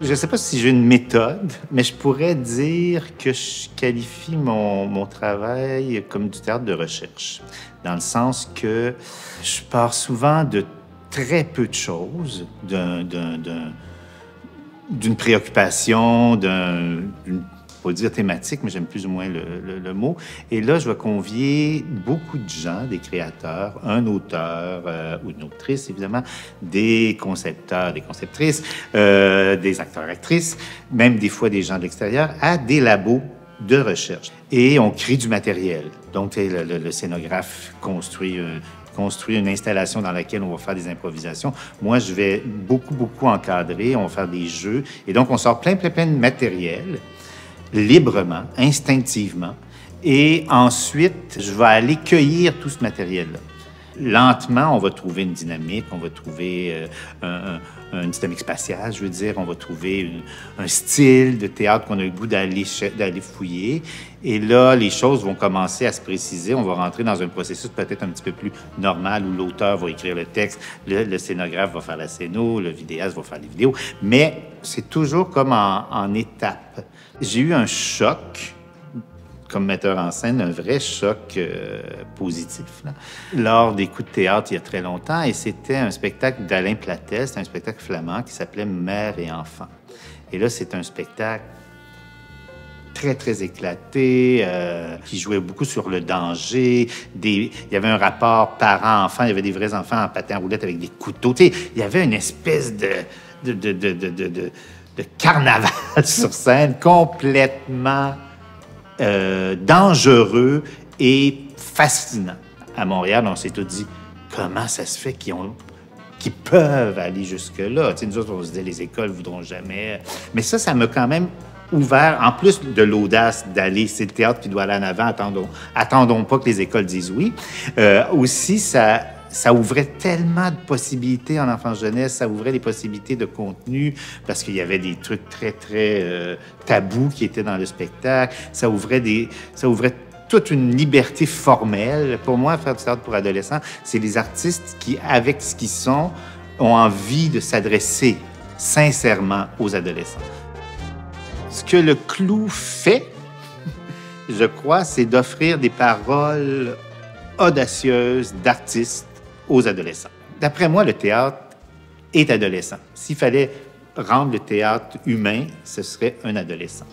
Je ne sais pas si j'ai une méthode, mais je pourrais dire que je qualifie mon travail comme du théâtre de recherche, dans le sens que je pars souvent de très peu de choses, d'une préoccupation, d'une, pas dire thématique, mais j'aime plus ou moins le mot. Et là, je vais convier beaucoup de gens, des créateurs, un auteur ou une autrice, évidemment, des concepteurs, des conceptrices, des acteurs, actrices, même des fois des gens de l'extérieur, à des labos de recherche. Et on crée du matériel. Donc, le scénographe construit une installation dans laquelle on va faire des improvisations. Moi, je vais beaucoup encadrer, on va faire des jeux. Et donc, on sort plein de matériel, librement, instinctivement. Et ensuite, je vais aller cueillir tout ce matériel-là. Lentement, on va trouver une dynamique, on va trouver une dynamique spatiale, je veux dire, on va trouver un style de théâtre qu'on a le goût d'aller fouiller. Et là, les choses vont commencer à se préciser. On va rentrer dans un processus peut-être un petit peu plus normal où l'auteur va écrire le texte, le scénographe va faire la scéno, le vidéaste va faire les vidéos. Mais c'est toujours comme en étapes. J'ai eu un choc comme metteur en scène, un vrai choc positif, là, lors des coups de théâtre il y a très longtemps. Et c'était un spectacle d'Alain Platel, c'était un spectacle flamand qui s'appelait Mère et enfant. Et là, c'est un spectacle très éclaté, qui jouait beaucoup sur le danger. Il y avait un rapport parent-enfant, il y avait des vrais enfants en patin à roulettes avec des couteaux. Tu sais, il y avait une espèce de carnaval sur scène complètement dangereux et fascinant. À Montréal, on s'est tous dit, comment ça se fait qu'ils peuvent aller jusque-là? Tu sais, nous autres, on se disait, les écoles ne voudront jamais. Mais ça m'a quand même ouvert, en plus de l'audace d'aller, c'est le théâtre qui doit aller en avant, attendons pas que les écoles disent oui. Aussi, ça ouvrait tellement de possibilités en enfance-jeunesse, ça ouvrait des possibilités de contenu, parce qu'il y avait des trucs très tabous qui étaient dans le spectacle. Ça ouvrait toute une liberté formelle. Pour moi, faire du théâtre pour adolescents, c'est les artistes qui, avec ce qu'ils sont, ont envie de s'adresser sincèrement aux adolescents. Ce que le Clou fait, je crois, c'est d'offrir des paroles audacieuses d'artistes aux adolescents. D'après moi, le théâtre est adolescent. S'il fallait rendre le théâtre humain, ce serait un adolescent.